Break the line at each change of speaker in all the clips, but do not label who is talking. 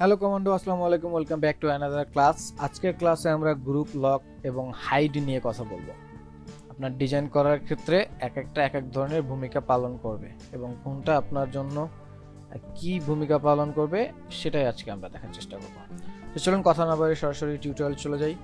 Hello commando, আসসালামু আলাইকুম। Welcome back to another class. আজকের ক্লাসে আমরা গ্রুপ লক এবং হাইড নিয়ে কথা বলবো। আপনার ডিজাইন করার ক্ষেত্রে এক এক ধরনের ভূমিকা পালন করবে এবং কোনটা আপনার জন্য কি ভূমিকা পালন করবে সেটাই আজকে আমরা দেখার চেষ্টা করব। তো চলুন কথা না বলে সরাসরি টিউটোরিয়াল চলে যাই।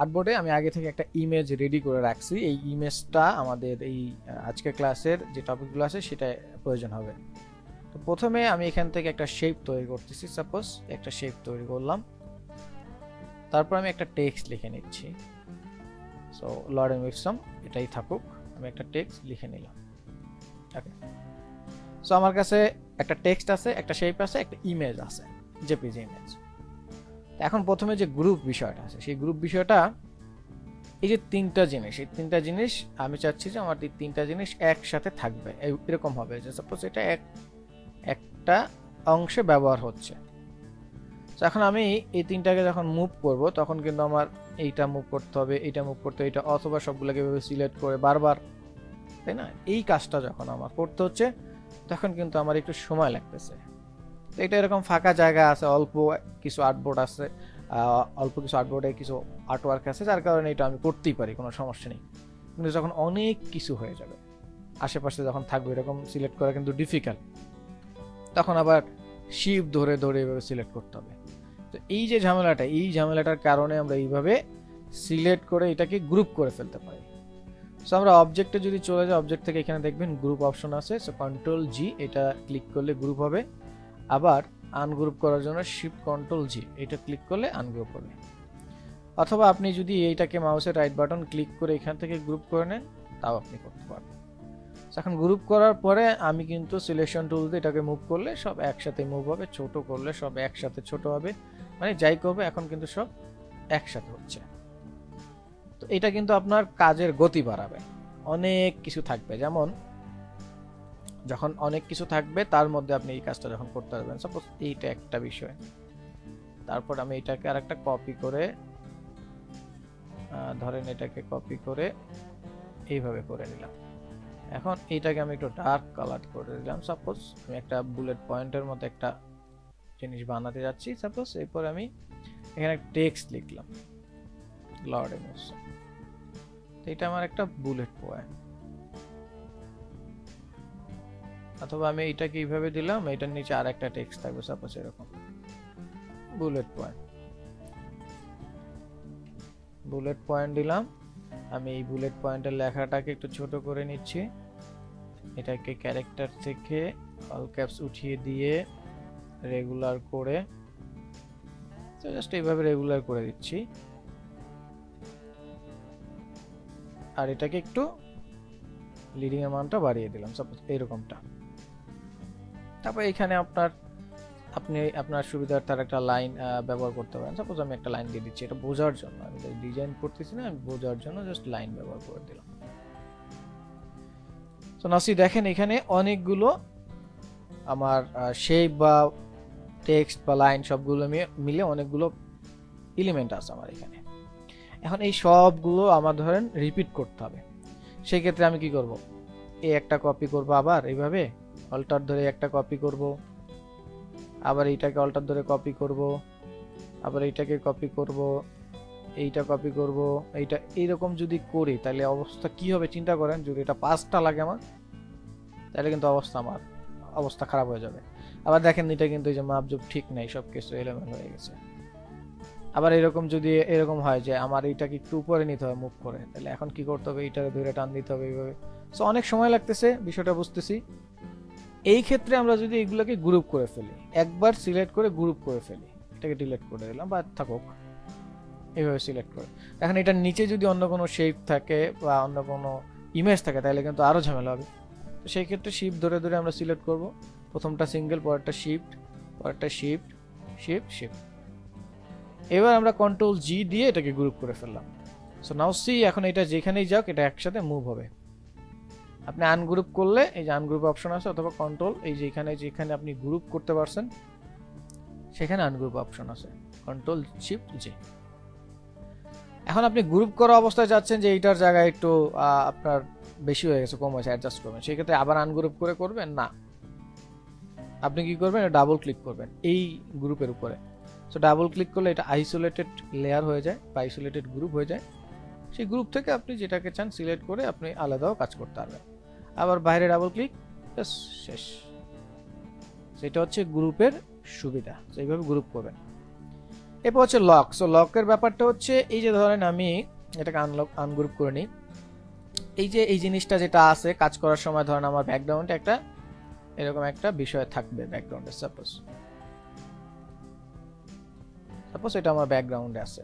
আর্টবোর্ডে আমি আগে থেকে একটা ইমেজ রেডি করে রাখছি। এই ইমেজটা আমাদের এই আজকের ক্লাসের যে টপিকগুলো আছে সেটা প্রয়োজন হবে। তো প্রথমে আমি এখান থেকে একটা শেপ তৈরি করতেছি। সাপোজ একটা শেপ তৈরি করলাম, তারপর আমি একটা টেক্সট লিখে নিচ্ছি। সো লরেন উইফসম এটাই থাকুক, আমি একটা টেক্সট লিখে নিলাম। ওকে, সো আমার কাছে একটা টেক্সট আছে, একটা শেপ আছে, একটা ইমেজ আছে, জেপিজি ইমেজ। এখন প্রথমে যে গ্রুপ বিষয়টা আছে, সেই গ্রুপ বিষয়টা এই যে তিনটা জিনিস আমি চাচ্ছি যে আমার এই তিনটা জিনিস একসাথে থাকবে, এরকম হবে যে সাপোজ এটা একটা অংশে ব্যবহার হচ্ছে। তো এখন আমি এই তিনটাকে যখন মুভ করব তখন কিন্তু আমার এইটা মুভ করতে হবে, এইটা মুভ করতে হবে, এটা অথবা সবগুলোকে এভাবে সিলেক্ট করে বারবার, তাই না? এই কাজটা যখন আমার করতে হচ্ছে তখন কিন্তু আমার একটু সময় লাগতেছে। তো এটা এরকম ফাঁকা জায়গা আছে, অল্প কিছু আর্টবোর্ড আছে, অল্প কিছু আর্টবোর্ডে কিছু আর্টওয়ার্ক আছে, যার কারণে এটা আমি করতেই পারি, কোনো সমস্যা নেই। কিন্তু যখন অনেক কিছু হয়ে যাবে, আশেপাশে যখন থাকবে, এরকম সিলেক্ট করা কিন্তু ডিফিকাল্ট, তখন আবার শিফট ধরে ধরে এভাবে সিলেক্ট করতে হবে। তো এই যে ঝামেলাটা, এই ঝামেলাটার কারণে আমরা এইভাবে সিলেক্ট করে এটাকে গ্রুপ করে ফেলতে পারি। সো আমরা অবজেক্টে যদি চলে যাই, অবজেক্ট থেকে এখানে দেখবেন গ্রুপ অপশন আছে। সো কন্ট্রোল জি, এটা ক্লিক করলে গ্রুপ হবে। আবার আনগ্রুপ করার জন্য শিফট কন্ট্রোল জি, এটা ক্লিক করলে আনগ্রুপ হবে। অথবা আপনি যদি এইটাকে মাউসের রাইট বাটন ক্লিক করে এখান থেকে গ্রুপ করে নেন, তাও আপনি করতে পারবেন। এখন গ্রুপ করার পরে আমি কিন্তু সিলেকশন টুল দিয়ে এটাকে মুভ করলে সব একসাথে মুভ হবে, ছোট করলে সব একসাথে ছোট হবে, মানে যাই করবে এখন কিন্তু সব একসাথে হচ্ছে। তো এটা কিন্তু আপনার কাজের গতি বাড়াবে। অনেক কিছু থাকবে, যেমন যখন অনেক কিছু থাকবে তার মধ্যে আপনি এই কাজটা যখন করতে পারবেন। সাপোজ এইটা একটা বিষয়, তারপর আমি এটাকে আরেকটা কপি করে, ধরেন এটাকে কপি করে এইভাবে করে নিলাম। এখন এইটাকে আমি একটু ডার্ক কালার করে দিলাম। সাপোজ আমি একটা বুলেট পয়েন্টের মতো একটা জিনিস বানাতে যাচ্ছি। সাপোজ এরপর আমি এখানে টেক্সট লিখলাম লর্ড এমোশন, তো এটা আমার একটা বুলেট পয়েন্ট। অথবা আমি এটাকে এইভাবে দিলাম, এটার নিচে আর একটা টেক্সট থাকবে, সাপোজ এরকম বুলেট পয়েন্ট দিলাম। আমি এই বুলেট পয়েন্টের লেখাটাকে একটু ছোট করে নিচ্ছি, এটাকে ক্যারেক্টার থেকে অল ক্যাপস উঠিয়ে দিয়ে রেগুলার করে, তো জাস্ট এইভাবে রেগুলার করে দিচ্ছি। আর এটাকে একটু লিডিং এর মানটা বাড়িয়ে দিলাম, সাপোজ এইরকমটা। তারপর এখানে আপনি আপনার সুবিধার্থে একটা লাইন ব্যবহার করতে পারেন। সাপোজ আমি একটা লাইন দিয়ে দিচ্ছি, এটা বোঝার জন্য, আমি ডিজাইন করতেছি না, আমি বোঝার জন্য জাস্ট লাইন ব্যবহার করে দিলাম। তো নাসি দেখেন এখানে অনেকগুলো আমার শেপ বা টেক্সট বা লাইন সবগুলো মিলে অনেকগুলো এলিমেন্ট আছে আমার এখানে। এখন এই সবগুলো আমার ধরেন রিপিট করতে হবে। সেই ক্ষেত্রে আমি কি করব, এই একটা কপি করব, আবার এইভাবে অল্টার ধরে একটা কপি করব, আবার এইটাকে অল্টার ধরে কপি করব, আবার এইটাকে কপি করব, এইটা কপি করব, এইটা, এইরকম যদি করি তাহলে অবস্থা কি হবে চিন্তা করেন। যদি এটা 5টা লাগে আমার, তাহলে কিন্তু অবস্থা খারাপ হয়ে যাবে। আবার দেখেন এটা কিন্তু এই যে মাপজোপ ঠিক নাই, সব কিছু এলোমেলো হয়ে গেছে। আবার এরকম যদি এরকম হয় যে আমার এইটাকে একটু উপরে নিতে হবে মুভ করে, তাহলে এখন কি করতে হবে, এইটাকে ধরে টান দিতে হবে এইভাবে। সো অনেক সময় লাগতেছে, বিষয়টা বুঝতেছি। এই ক্ষেত্রে আমরা যদি এগুলোকে গ্রুপ করে ফেলি, একবার সিলেক্ট করে গ্রুপ করে ফেলি, এটাকে ডিলিট করে দিলাম বা থাকুক, এইভাবে সিলেক্ট করে। এখন এটার নিচে যদি অন্য কোনো শেপ থাকে বা অন্য কোনো ইমেজ থাকে তাহলে কিন্তু আরো ঝামেলা হবে। তো সেই ক্ষেত্রে শিফট ধরে ধরে আমরা সিলেক্ট করব, প্রথমটা সিঙ্গেল, পরেরটা শিফট, পরেরটা শিফট, শিফট, শিফট। এবার আমরা কন্ট্রোল জি দিয়ে এটাকে গ্রুপ করে ফেললাম। সো নাও সি, এখন এটা যেখানেই যাক এটা একসাথে মুভ হবে। আপনি আনগ্রুপ করলে এই যে আনগ্রুপ অপশন আছে, অথবা কন্ট্রোল এই যেখানে আপনি গ্রুপ করতে পারছেন সেখানে আনগ্রুপ অপশন আছে। Control shift J. এখন আপনি গ্রুপ করা অবস্থায় যাচ্ছেন যে এইটার জায়গায় একটু আপনার বেশি হয়ে গেছে, কম হয়েছে, অ্যাডজাস্ট করবেন, সেই ক্ষেত্রে আবার আনগ্রুপ করে করবেন না, আপনি কি করবেন, ডাবল ক্লিক করবেন এই গ্রুপের উপরে। সো ডাবল ক্লিক করলে এটা আইসোলেটেড লেয়ার হয়ে যায় বা আইসোলেটেড গ্রুপ হয়ে যায়। সেই গ্রুপ থেকে আপনি যেটাকে চান সিলেক্ট করে আপনি আলাদাও কাজ করতে পারবেন। আবার বাইরে ডাবল ক্লিক, শেষ। সেটা হচ্ছে গ্রুপের সুবিধা, এইভাবে গ্রুপ করবেন। এরপর হচ্ছে লক। সো লকের ব্যাপারটা হচ্ছে এই যে ধরেন আমি এটাকে আনগ্রুপ করে নিই, এই যে এই জিনিসটা যেটা আছে কাজ করার সময় ধরেন আমার ব্যাকগ্রাউন্ডে একটা এরকম একটা বিষয় থাকবে ব্যাকগ্রাউন্ডে, সাপোজ এটা আমার ব্যাকগ্রাউন্ডে আছে।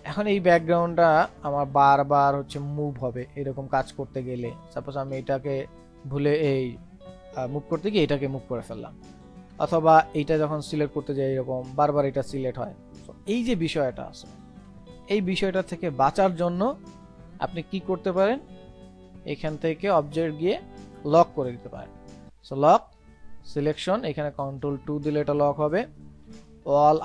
এখন এই ব্যাকগ্রাউন্ডটা আমার বারবার হচ্ছে মুভ হবে এরকম কাজ করতে গেলে, সাপোজ আমি এটাকে ভুলে এই মুভ করতে গিয়ে এটাকে মুভ করে ফেললাম, অথবা এইটা যখন সিলেক্ট করতে যাই এরকম বারবার এটা সিলেক্ট হয়। এই যে বিষয়টা আছে এই বিষয়টা থেকে বাঁচার জন্য আপনি কি করতে পারেন, এখান থেকে অবজেক্ট গিয়ে লক করে দিতে পারেন। সো লক সিলেকশন, এখানে কন্ট্রোল 2 দিলে এটা লক হবে। অল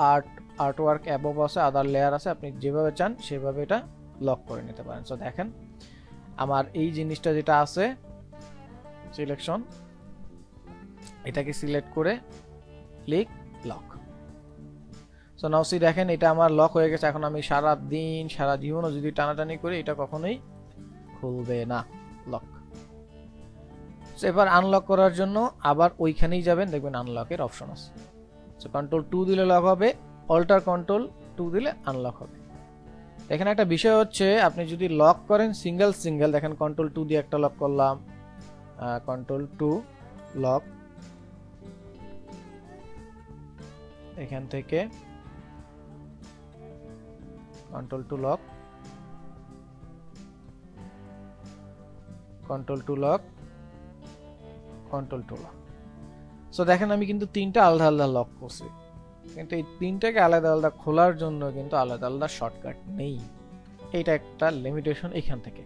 আর্টওয়ার্ক অ্যাবভ আছে, আদার লেয়ার আছে, আপনি যেভাবে চান সেভাবে এটা লক করে নিতে পারেন। সো দেখেন আমার এই জিনিসটা যেটা আছে সিলেকশন, এটাকে সিলেক্ট করে click lock. So now see দেখেন এটা আমার লক হয়ে গেছে। এখন আমি সারা দিন সারা জীবনও যদি টানাটানি করি এটা কখনোই খুলবে না, লক। সো এবার আনলক করার জন্য আবার ওইখানেই যাবেন, দেখবেন আনলকের অপশন আছে। সো কন্ট্রোল 2 দিলে লক হবে, অল্টার কন্ট্রোল 2 দিলে আনলক হবে। এখানে একটা বিষয় হচ্ছে আপনি যদি লক করেন সিঙ্গেল সিঙ্গেল, দেখেন কন্ট্রোল 2 দিয়ে একটা লক করলাম, কন্ট্রোল 2 লক, এখান থেকে control 2 lock, control 2 lock, control 2 lock. So দেখেন আমি কিন্তু তিনটা আলাদা আলাদা লক করছি, কিন্তু এই তিনটাকে আলাদা আলাদা খোলার জন্য কিন্তু আলাদা আলাদা শর্টকাট নেই। এইটা একটা লিমিটেশন এখান থেকে।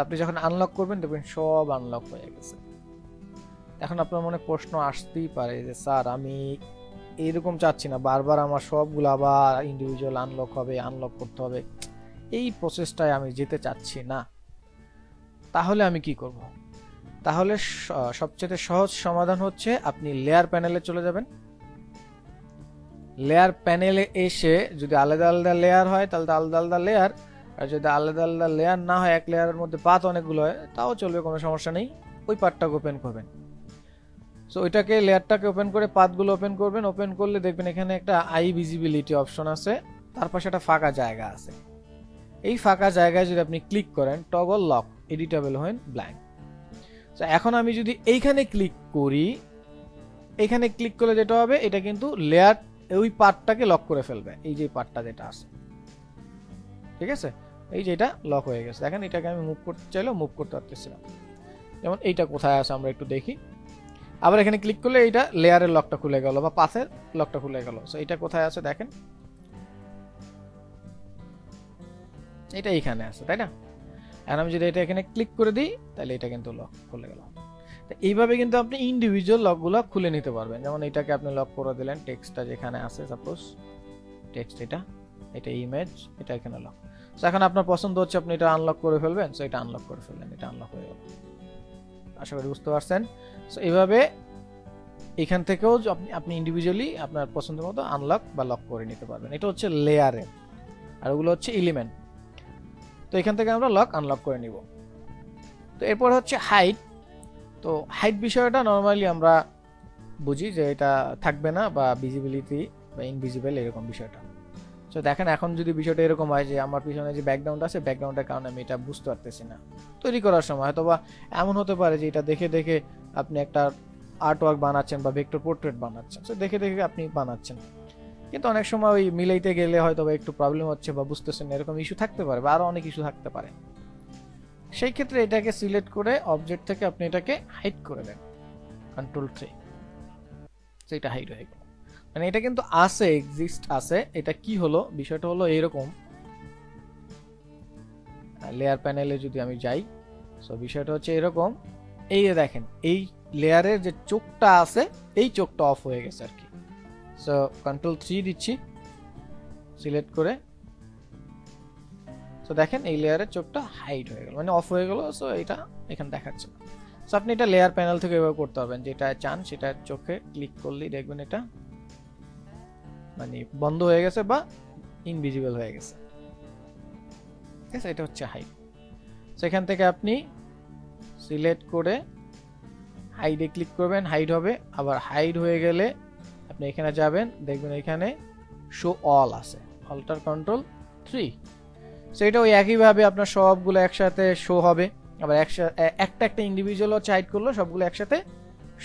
আপনি যখন আনলক করবেন দেখবেন সব আনলক হয়ে গেছে। এখন আপনার মনে প্রশ্ন আসতেই পারে যে স্যার আমি এইরকম চাচ্ছি না, বারবার আমার সবগুলো আবার ইন্ডিভিজুয়াল আনলক হবে, আনলক করতে হবে, এই প্রসেসটায় আমি যেতে চাচ্ছি না। তাহলে আমি কি করব? তাহলে সবচেয়ে সহজ সমাধান হচ্ছে আপনি লেয়ার প্যানেলে চলে যাবেন। লেয়ার প্যানেলে এসে যদি আলাদা আলাদা লেয়ার হয় তাহলে আলাদা আলাদা লেয়ার, আর যদি আলাদা আলাদা লেয়ার না হয় এক লেয়ারের মধ্যে পাত অনেকগুলো হয় তাও চলবে, কোনো সমস্যা নেই। ওই পার্টটাকে ওপেন করবেন। সো ওইটাকে লেয়ারটাকে ওপেন করে পাতগুলো ওপেন করবেন। ওপেন করলে দেখবেন এখানে একটা আই ভিজিবিলিটি অপশন আছে, তার পাশে একটা ফাঁকা জায়গা আছে। এই ফাঁকা জায়গায় যদি আপনি ক্লিক করেন টগল লক এডিটেবল হয় ব্ল্যাঙ্ক। সো এখন আমি যদি এইখানে ক্লিক করি, এইখানে ক্লিক করলে যেটা হবে এটা কিন্তু লেয়ার ওই পার্টটাকে লক করে ফেলবে, এই যে পার্টটা যেটা আছে, ঠিক আছে, এই যে এটা লক হয়ে গেছে। দেখেন এটাকে আমি মুভ করতে চাইলেও মুভ করতে পারতেছিলাম। যেমন এইটা কোথায় আছে আমরা একটু দেখি। আবার এখানে ক্লিক করলে এইটা লেয়ারের লকটা খুলে গেল বা পাথের লকটা খুলে গেল। সো এটা কোথায় আছে দেখেন, এটা এইখানে আছে, তাই না? আর আমি যদি এটা এখানে ক্লিক করে দিই তাহলে এটা কিন্তু লক খুলে গেল। তো এইভাবে কিন্তু আপনি ইন্ডিভিজুয়াল লকগুলো খুলে নিতে পারবেন। যেমন এটাকে আপনি লক করে দিলেন, টেক্সটটা যেখানে আছে, সাপোজ টেক্সট এটা ইমেজ, এটা এখানে লক। সো এখন আপনার পছন্দ হচ্ছে আপনি এটা আনলক করে ফেলবেন, সো এটা আনলক করে ফেললেন, এটা আনলক হয়ে গেল। আশা করি বুঝতে পারছেন। সো এইভাবে এখান থেকেও আপনি ইন্ডিভিজুয়ালি আপনার পছন্দ মতো আনলক বা লক করে নিতে পারবেন। এটা হচ্ছে লেয়ারে, আর ওগুলো হচ্ছে এলিমেন্ট। তো এখান থেকে আমরা লক আনলক করে নিব। তো এরপর হচ্ছে হাইড। তো হাইড বিষয়টা নর্মালি আমরা বুঝি যে এটা থাকবে না বা ভিজিবিলিটি বা ইনভিজিবল এরকম বিষয়টা। তো দেখেন এখন যদি বিষয়টা এরকম হয় যে আমার পিছনে যে ব্যাকগ্রাউন্ড আছে ব্যাকগ্রাউন্ডের কারণে আমি এটা বুঝতে পারতেছি না তৈরি করার সময়, হয়তো বা এমন হতে পারে যে এটা দেখে দেখে আপনি একটা আর্টওয়ার্ক বানাচ্ছেন বা ভেক্টর পোর্ট্রেট বানাচ্ছেন, তো দেখে দেখে আপনি বানাচ্ছেন, কিন্তু অনেক সময় ওই মিলাইতে গেলে হয়তো বা একটু প্রবলেম হচ্ছে বা বুঝতেছেন এরকম ইস্যু থাকতে পারে বা আরো অনেক ইস্যু থাকতে পারে। সেই ক্ষেত্রে এটাকে সিলেক্ট করে অবজেক্ট থেকে আপনি এটাকে হাইড করে দেন, কন্ট্রোল 3, সেটা হাইড হয়ে গেল। মানে এটা কিন্তু আছে, এক্সিস্ট আছে। এটা কি হলো, বিষয়টা হলো এইরকম, লেয়ার প্যানেলে যদি আমি যাই, সো বিষয়টা হচ্ছে এরকম, এই দেখেন এই লেয়ারের যে চোখটা আছে এই চোখটা অফ হয়ে গেছে আর কি, সো কন্ট্রোল 3 দিচ্ছি সিলেক্ট করে। সো দেখেন এই লেয়ারের চোখটা হাইড হয়ে গেল, মানে অফ হয়ে গেল। সো এটা এখানে দেখাচ্ছে না। সো আপনি এটা লেয়ার প্যানেল থেকে এভাবে করতে পারবেন, যেটা চান সেটা চোখে ক্লিক করলেই দেখবেন এটা মানে বন্ধ হয়ে গেছে বা ইনভিজিবল হয়ে গেছে। ঠিক আছে, এটা হচ্ছে হাইড। সেখান থেকে আপনি সিলেক্ট করে হাইডে ক্লিক করবেন, হাইড হবে। আবার হাইড হয়ে গেলে আপনি এখানে যাবেন, দেখবেন এখানে শো অল আছে, অল্টার কন্ট্রোল 3। সো এটা ওই একইভাবে আপনার সবগুলো একসাথে শো হবে। আবার একটা একটা ইন্ডিভিজুয়াল হচ্ছে হাইড করলো, সবগুলো একসাথে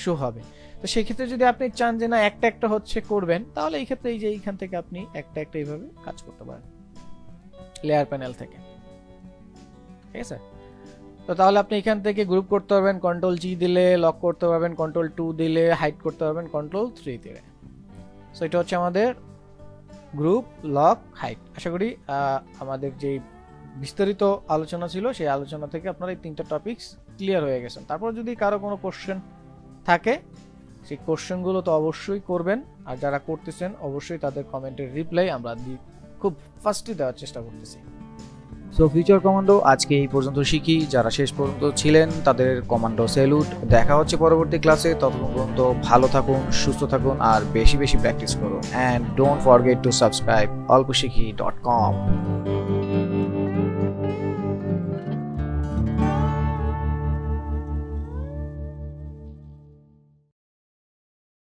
শো হবে। তো সেই ক্ষেত্রে যদি আপনি চান যে না একটা একটা হচ্ছে করবেন, তাহলে এই ক্ষেত্রে এই যে এইখান থেকে আপনি একটা একটা এইভাবে কাজ করতে পারেন লেয়ার প্যানেল থেকে। ঠিক আছে, তো তাহলে আপনি এখান থেকে গ্রুপ করতে পারবেন, কন্ট্রোল জি দিলে লক করতে পারবেন, কন্ট্রোল 2 দিলে হাইড করতে পারবেন, কন্ট্রোল 3 দিলে। সো এটা হচ্ছে আমাদের গ্রুপ, লক, হাইড। আশা করি আমাদের যে বিস্তারিত আলোচনা ছিল সেই আলোচনা থেকে আপনারা এই 3টা টপিকস ক্লিয়ার হয়ে গেছেন। তারপর যদি কারো কোনো কোশ্চেন থাকে সেই কোশ্চেনগুলো তো অবশ্যই করবেন, আর যারা করতেছেন অবশ্যই তাদের কমেন্টের রিপ্লাই আমরা খুব ফাস্টলি দেওয়ার চেষ্টা করতেছি।
সো ফিউচার কমান্ডো আজকে এই পর্যন্ত শিখি। যারা শেষ পর্যন্ত ছিলেন তাদের কমান্ডো স্যালুট। দেখা হচ্ছে পরবর্তী ক্লাসে। ততক্ষণ পর্যন্ত ভালো থাকুন, সুস্থ থাকুন, আর বেশি বেশি প্র্যাকটিস করুন। And don't forget to subscribe olposhikhi.com।